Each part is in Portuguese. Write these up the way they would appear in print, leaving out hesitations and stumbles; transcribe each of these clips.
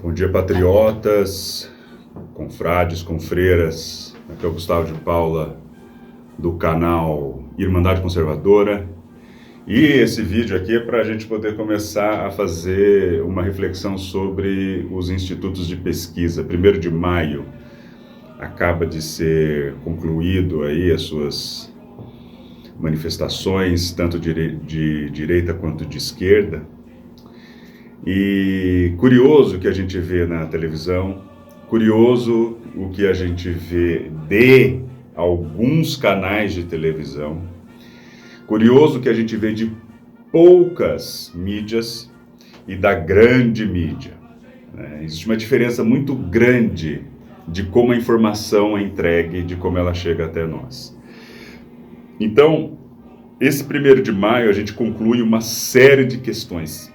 Bom dia, patriotas, confrades, confreiras. Aqui é o Gustavo de Paula, do canal Irmandade Conservadora. E esse vídeo aqui é para a gente poder começar a fazer uma reflexão sobre os institutos de pesquisa. 1º de maio acaba de ser concluído aí as suas manifestações, tanto de direita quanto de esquerda. E curioso o que a gente vê na televisão, curioso o que a gente vê de alguns canais de televisão, curioso o que a gente vê de poucas mídias e da grande mídia. Existe uma diferença muito grande de como a informação é entregue, de como ela chega até nós. Então, esse 1º de maio a gente conclui uma série de questões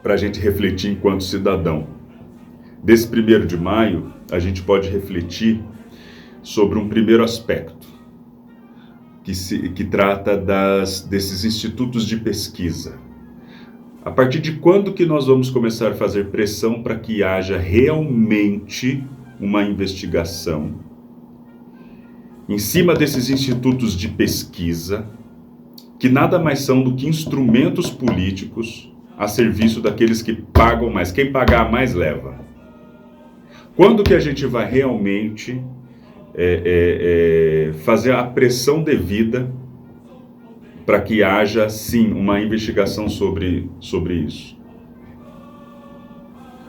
para a gente refletir enquanto cidadão. Desse 1º de maio, a gente pode refletir sobre um primeiro aspecto, que trata desses institutos de pesquisa. A partir de quando que nós vamos começar a fazer pressão para que haja realmente uma investigação em cima desses institutos de pesquisa, que nada mais são do que instrumentos políticos a serviço daqueles que pagam mais. Quem pagar mais leva. Quando que a gente vai realmente fazer a pressão devida para que haja, sim, uma investigação sobre isso?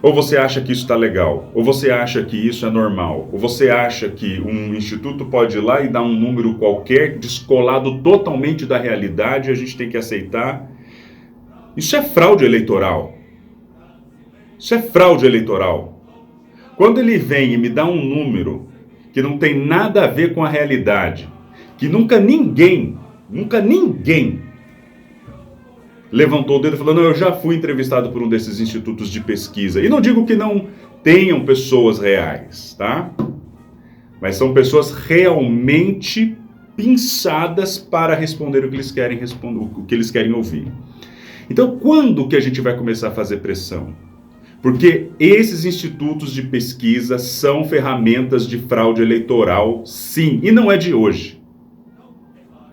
Ou você acha que isso está legal? Ou você acha que isso é normal? Ou você acha que um instituto pode ir lá e dar um número qualquer, descolado totalmente da realidade, e a gente tem que aceitar? Isso é fraude eleitoral. Isso é fraude eleitoral. Quando ele vem e me dá um número que não tem nada a ver com a realidade, que nunca ninguém levantou o dedo e falou: não, eu já fui entrevistado por um desses institutos de pesquisa. E não digo que não tenham pessoas reais, tá? Mas são pessoas realmente pensadas para responder o que eles querem responder, o que eles querem ouvir. Então, quando que a gente vai começar a fazer pressão? Porque esses institutos de pesquisa são ferramentas de fraude eleitoral, sim, e não é de hoje.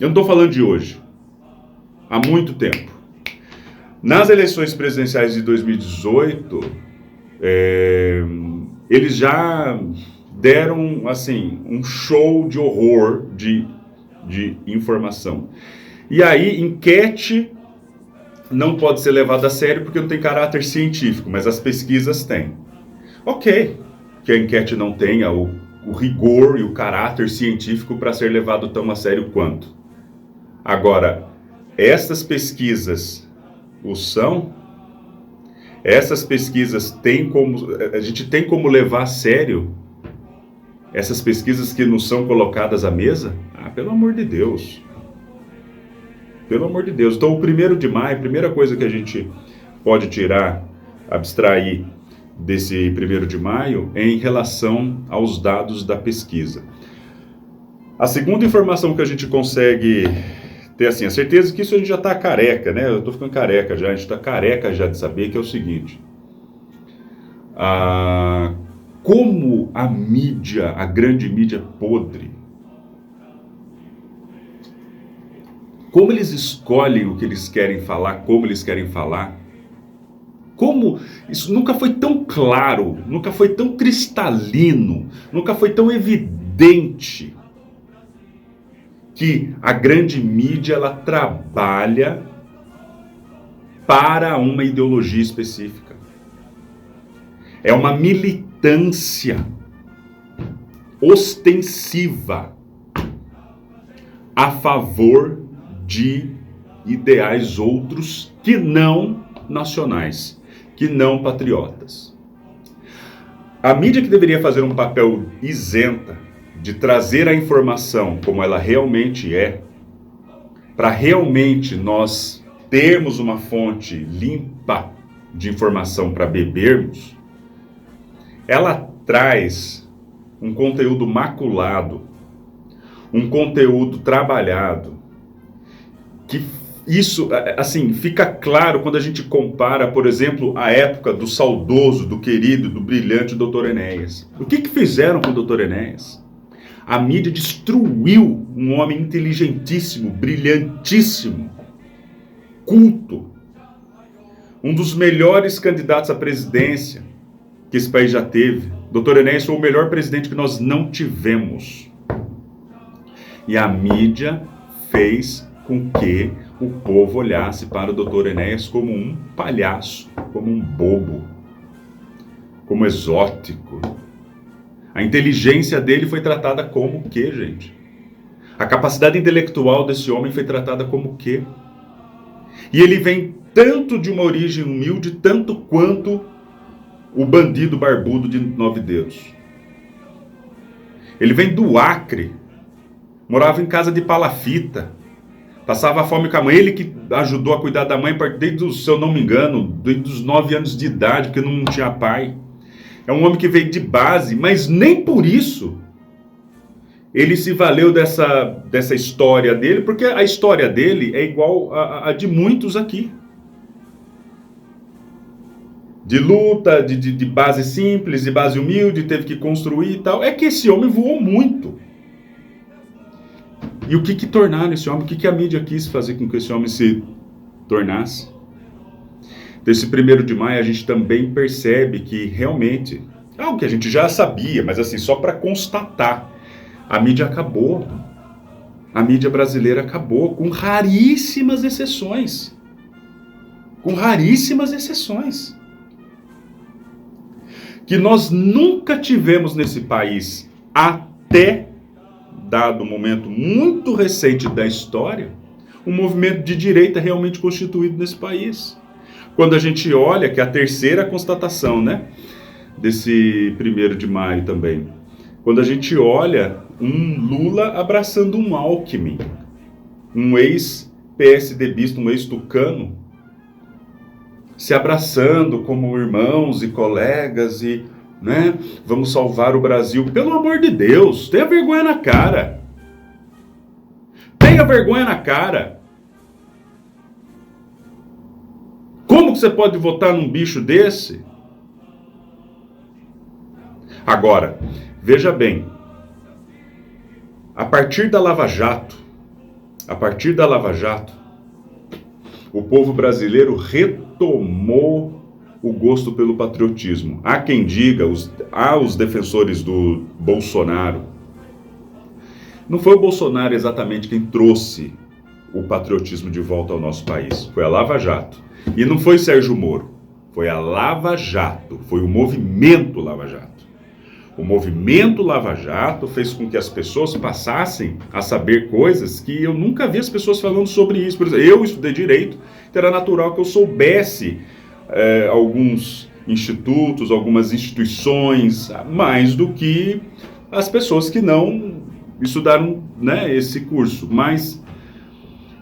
Eu não estou falando de hoje. Há muito tempo. Nas eleições presidenciais de 2018, eles já deram, assim, um show de horror de informação. E aí, enquete não pode ser levado a sério porque não tem caráter científico, mas as pesquisas têm. Ok, que a enquete não tenha o rigor e o caráter científico para ser levado tão a sério quanto. Agora, essas pesquisas o são? Essas pesquisas a gente tem como levar a sério essas pesquisas que nos são colocadas à mesa? Ah, pelo amor de Deus. Pelo amor de Deus. Então, o 1º de maio, a primeira coisa que a gente pode abstrair desse 1º de maio é em relação aos dados da pesquisa. A segunda informação que a gente consegue ter, assim, a certeza que isso a gente já está careca, né? Eu estou ficando careca já, a gente está careca já de saber, que é o seguinte. Como a mídia, a grande mídia podre, como eles escolhem o que eles querem falar, como eles querem falar. Como isso nunca foi tão claro, nunca foi tão cristalino, nunca foi tão evidente que a grande mídia, ela trabalha para uma ideologia específica. É uma militância ostensiva a favor de ideais outros que não nacionais, que não patriotas. A mídia, que deveria fazer um papel isenta de trazer a informação como ela realmente é, para realmente nós termos uma fonte limpa de informação para bebermos, ela traz um conteúdo maculado, um conteúdo trabalhado, que Isso, assim, fica claro quando a gente compara, por exemplo, a época do saudoso, do querido, do brilhante Dr. Enéas. O que fizeram com o Dr. Enéas? A mídia destruiu um homem inteligentíssimo, brilhantíssimo, culto, um dos melhores candidatos à presidência que esse país já teve. Dr. Enéas foi o melhor presidente que nós não tivemos. E a mídia fez com que o povo olhasse para o Dr. Enéas como um palhaço, como um bobo, como exótico. A inteligência dele foi tratada como o quê, gente? A capacidade intelectual desse homem foi tratada como o quê? E ele vem tanto de uma origem humilde, tanto quanto o bandido barbudo de 9 dedos. Ele vem do Acre, morava em casa de palafita, passava fome com a mãe, ele que ajudou a cuidar da mãe desde, se eu não me engano, desde os 9 anos de idade, porque não tinha pai. É um homem que veio de base, mas nem por isso ele se valeu dessa história dele, porque a história dele é igual a de muitos aqui. De luta, de base simples, de base humilde, teve que construir e tal. É que esse homem voou muito. E o que tornaram esse homem? O que a mídia quis fazer com que esse homem se tornasse? Desse 1º de maio a gente também percebe que realmente, algo que a gente já sabia, mas assim, só para constatar, a mídia acabou. A mídia brasileira acabou, com raríssimas exceções. Com raríssimas exceções. Que nós nunca tivemos nesse país, até dado um momento muito recente da história, um movimento de direita realmente constituído nesse país. Quando a gente olha, que é a terceira constatação, né, desse 1º de maio também, quando a gente olha um Lula abraçando um Alckmin, um ex-PSDBista, um ex-tucano, se abraçando como irmãos e colegas e, né, vamos salvar o Brasil. Pelo amor de Deus, tenha vergonha na cara. Tenha vergonha na cara. Como que você pode votar num bicho desse? Agora, veja bem, a partir da Lava Jato, o povo brasileiro retomou o gosto pelo patriotismo. Há quem diga, há os defensores do Bolsonaro. Não foi o Bolsonaro exatamente quem trouxe o patriotismo de volta ao nosso país. Foi a Lava Jato. E não foi Sérgio Moro. Foi a Lava Jato. Foi o movimento Lava Jato. O movimento Lava Jato fez com que as pessoas passassem a saber coisas que eu nunca vi as pessoas falando sobre isso. Por exemplo, eu estudei Direito, então era natural que eu soubesse alguns institutos, algumas instituições, mais do que as pessoas que não estudaram, né, esse curso. Mas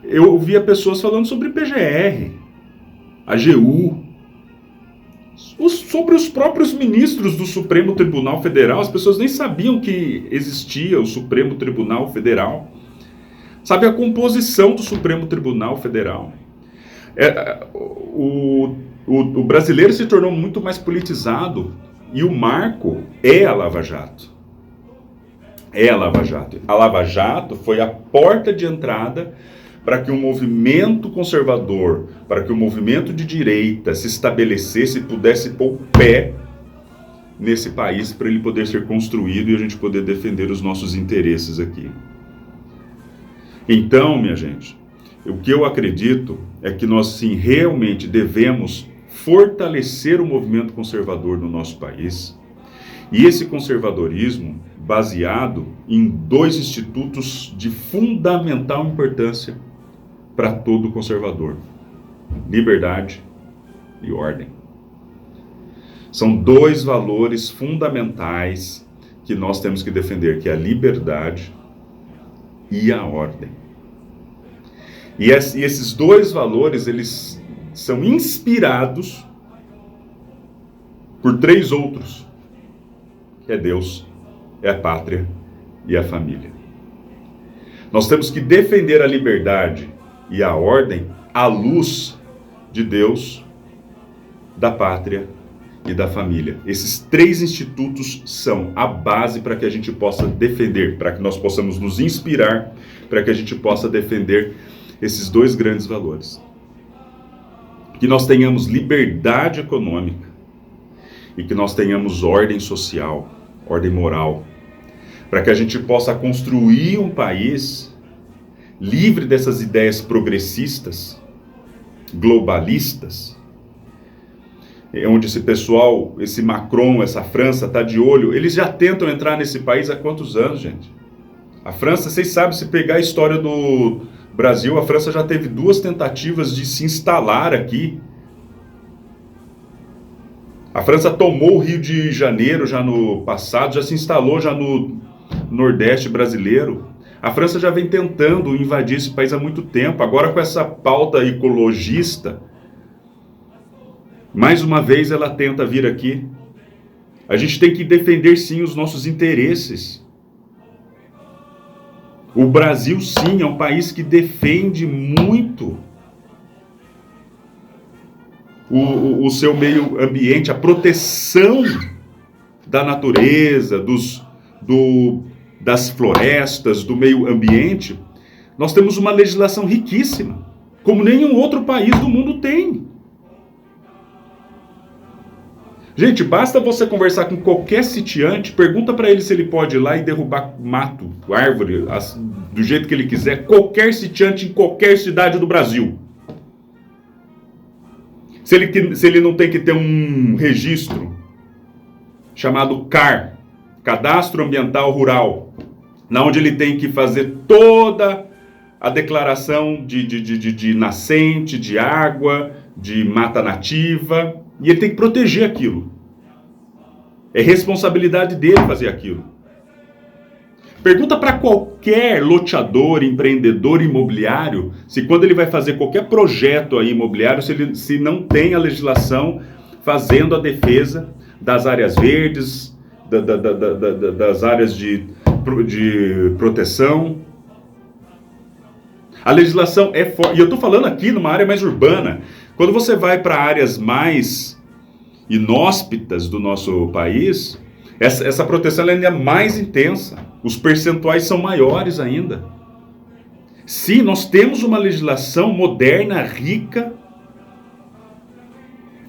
eu ouvia pessoas falando sobre PGR, AGU, sobre os próprios ministros do Supremo Tribunal Federal. As pessoas nem sabiam que existia o Supremo Tribunal Federal. Sabe a composição do Supremo Tribunal Federal? O brasileiro se tornou muito mais politizado e o marco é a Lava Jato. É a Lava Jato. A Lava Jato foi a porta de entrada para que o movimento conservador, para que o movimento de direita se estabelecesse e pudesse pôr o pé nesse país para ele poder ser construído e a gente poder defender os nossos interesses aqui. Então, minha gente, o que eu acredito é que nós sim realmente devemos fortalecer o movimento conservador no nosso país, e esse conservadorismo baseado em 2 institutos de fundamental importância para todo conservador: liberdade e ordem. São 2 valores fundamentais que nós temos que defender, que é a liberdade e a ordem. E esses 2 valores, eles são inspirados por 3 outros, que é Deus, é a pátria e a família. Nós temos que defender a liberdade e a ordem à luz de Deus, da pátria e da família. Esses 3 institutos são a base para que a gente possa defender, para que nós possamos nos inspirar, para que a gente possa defender esses 2 grandes valores. Que nós tenhamos liberdade econômica e que nós tenhamos ordem social, ordem moral, para que a gente possa construir um país livre dessas ideias progressistas, globalistas, onde esse pessoal, esse Macron, essa França está de olho. Eles já tentam entrar nesse país há quantos anos, gente? A França, vocês sabem, se pegar a história do Brasil, a França já teve 2 tentativas de se instalar aqui. A França tomou o Rio de Janeiro já no passado, já se instalou já no Nordeste brasileiro. A França já vem tentando invadir esse país há muito tempo. Agora com essa pauta ecologista, mais uma vez ela tenta vir aqui. A gente tem que defender sim os nossos interesses. O Brasil sim é um país que defende muito o seu meio ambiente, a proteção da natureza, das florestas, do meio ambiente. Nós temos uma legislação riquíssima, como nenhum outro país do mundo tem. Gente, basta você conversar com qualquer sitiante, pergunta para ele se ele pode ir lá e derrubar mato, árvore, do jeito que ele quiser, qualquer sitiante em qualquer cidade do Brasil. Se ele não tem que ter um registro chamado CAR, Cadastro Ambiental Rural, na onde ele tem que fazer toda a declaração de nascente, de água, de mata nativa, e ele tem que proteger aquilo. É responsabilidade dele fazer aquilo. Pergunta para qualquer loteador, empreendedor imobiliário, se quando ele vai fazer qualquer projeto aí imobiliário, se não tem a legislação fazendo a defesa das áreas verdes, das áreas de proteção. A legislação é forte. E eu estou falando aqui numa área mais urbana. Quando você vai para áreas mais inóspitas do nosso país, essa proteção ainda é mais intensa. Os percentuais são maiores ainda. Sim, nós temos uma legislação moderna, rica,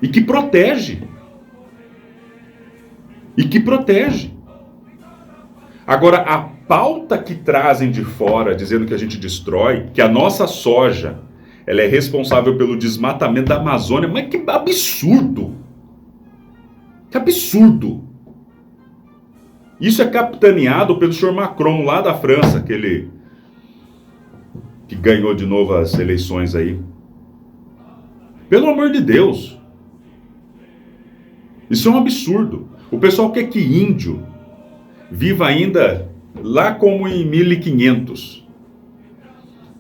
e que protege. Agora, a pauta que trazem de fora, dizendo que a gente destrói, que a nossa soja, ela é responsável pelo desmatamento da Amazônia, mas que absurdo! Que absurdo! Isso é capitaneado pelo senhor Macron, lá da França, aquele que ganhou de novo as eleições aí. Pelo amor de Deus! Isso é um absurdo. O pessoal quer que índio viva ainda lá como em 1500.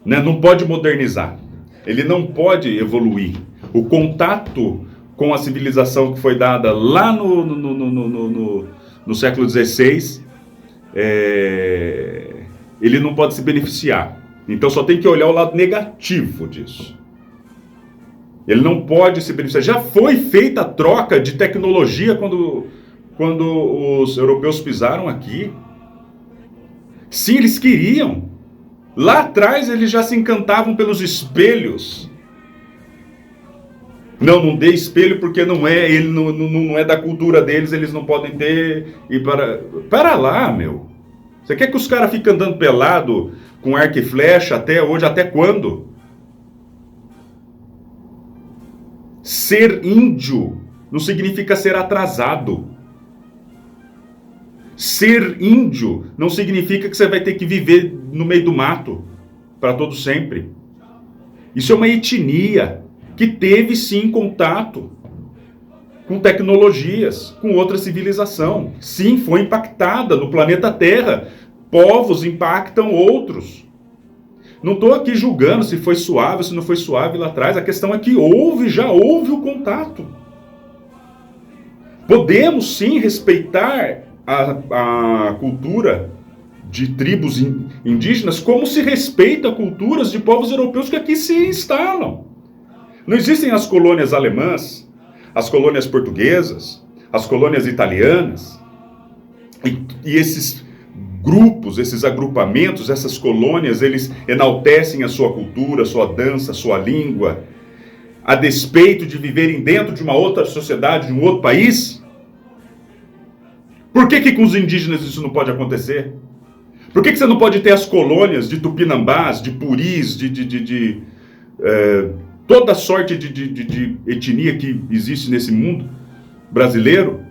Né? Não pode modernizar. Ele não pode evoluir. O contato com a civilização que foi dada lá no século XVI, ele não pode se beneficiar. Então só tem que olhar o lado negativo disso. Ele não pode se beneficiar. Já foi feita a troca de tecnologia quando os europeus pisaram aqui. Sim, eles queriam. Lá atrás eles já se encantavam pelos espelhos. Não dê espelho porque não é da cultura deles, eles não podem ter. Para lá, meu. Você quer que os caras fiquem andando pelado com arco e flecha até hoje? Até quando? Ser índio não significa ser atrasado. Ser índio não significa que você vai ter que viver no meio do mato para todo sempre. Isso é uma etnia que teve sim contato com tecnologias, com outra civilização. Sim, foi impactada no planeta Terra. Povos impactam outros. Não estou aqui julgando se foi suave ou se não foi suave lá atrás. A questão é que já houve o contato. Podemos sim respeitar a cultura de tribos indígenas como se respeita culturas de povos europeus que aqui se instalam. Não existem as colônias alemãs, as colônias portuguesas, as colônias italianas, e esses grupos, esses agrupamentos, essas colônias, eles enaltecem a sua cultura, a sua dança, a sua língua, a despeito de viverem dentro de uma outra sociedade, de um outro país? Por que com os indígenas isso não pode acontecer? Por que você não pode ter as colônias de tupinambás, de puris, toda sorte de etnia que existe nesse mundo brasileiro?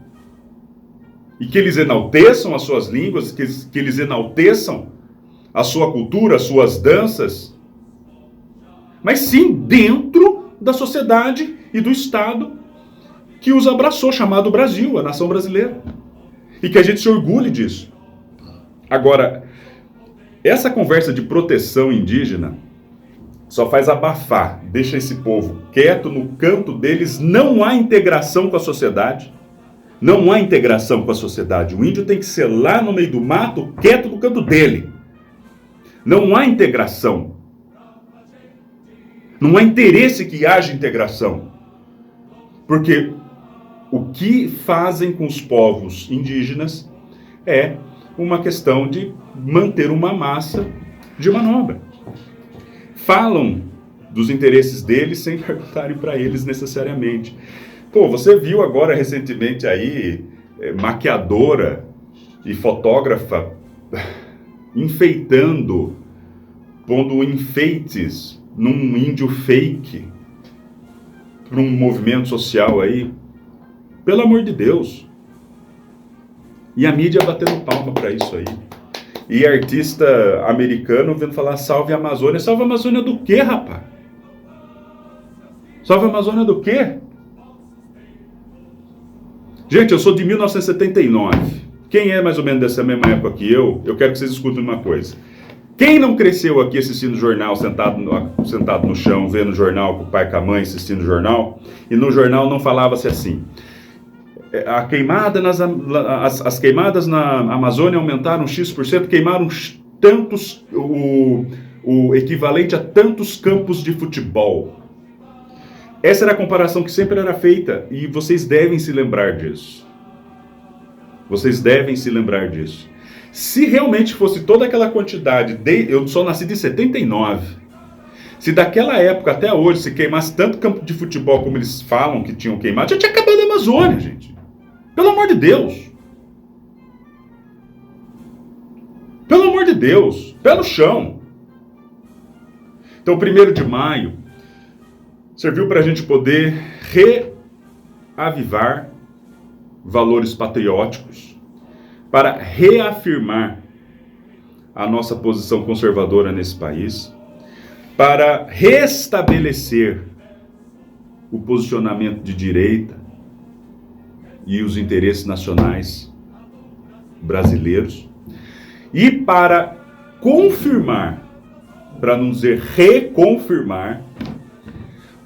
E que eles enalteçam as suas línguas, que eles enalteçam a sua cultura, as suas danças, mas sim dentro da sociedade e do Estado que os abraçou, chamado Brasil, a nação brasileira. E que a gente se orgulhe disso. Agora, essa conversa de proteção indígena só faz abafar, deixa esse povo quieto no canto deles, não há integração com a sociedade. Não há integração com a sociedade. O índio tem que ser lá no meio do mato, quieto no canto dele. Não há integração. Não há interesse que haja integração. Porque o que fazem com os povos indígenas é uma questão de manter uma massa de manobra. Falam dos interesses deles sem perguntarem para eles necessariamente. Pô, você viu agora recentemente aí, maquiadora e fotógrafa enfeitando, pondo enfeites num índio fake para um movimento social aí. Pelo amor de Deus. E a mídia batendo palma para isso aí. E artista americano vendo falar salve a Amazônia. Salve a Amazônia do quê, rapaz? Salve a Amazônia do quê? Gente, eu sou de 1979. Quem é mais ou menos dessa mesma época que eu quero que vocês escutem uma coisa. Quem não cresceu aqui assistindo jornal, sentado no chão, vendo jornal com o pai e com a mãe, assistindo jornal, e no jornal não falava-se assim: as queimadas na Amazônia aumentaram X%, queimaram tantos, o equivalente a tantos campos de futebol. Essa era a comparação que sempre era feita, e vocês devem se lembrar disso. Vocês devem se lembrar disso. Se realmente fosse toda aquela quantidade, eu só nasci de 79, se daquela época até hoje se queimasse tanto campo de futebol como eles falam que tinham queimado, já tinha acabado a Amazônia, gente. Pelo amor de Deus. Pelo amor de Deus. Pé no chão. Então, 1º de maio serviu para a gente poder reavivar valores patrióticos, para reafirmar a nossa posição conservadora nesse país, para restabelecer o posicionamento de direita e os interesses nacionais brasileiros, e para confirmar, para não dizer reconfirmar,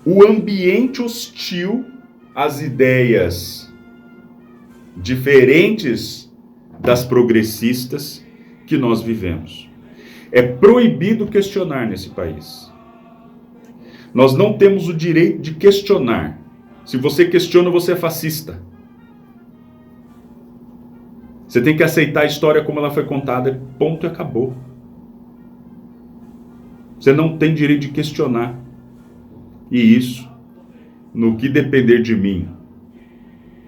o ambiente hostil às ideias diferentes das progressistas que nós vivemos. É proibido questionar nesse país. Nós não temos o direito de questionar. Se você questiona, você é fascista. Você tem que aceitar a história como ela foi contada, ponto, e acabou. Você não tem direito de questionar. E isso, no que depender de mim,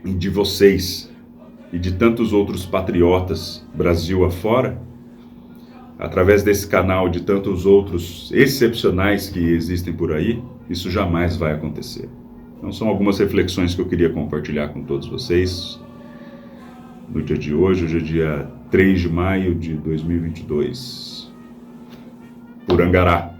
e de vocês, e de tantos outros patriotas Brasil afora, através desse canal, de tantos outros excepcionais que existem por aí, isso jamais vai acontecer. Então são algumas reflexões que eu queria compartilhar com todos vocês no dia de hoje, hoje é dia 3 de maio de 2022, por Angará.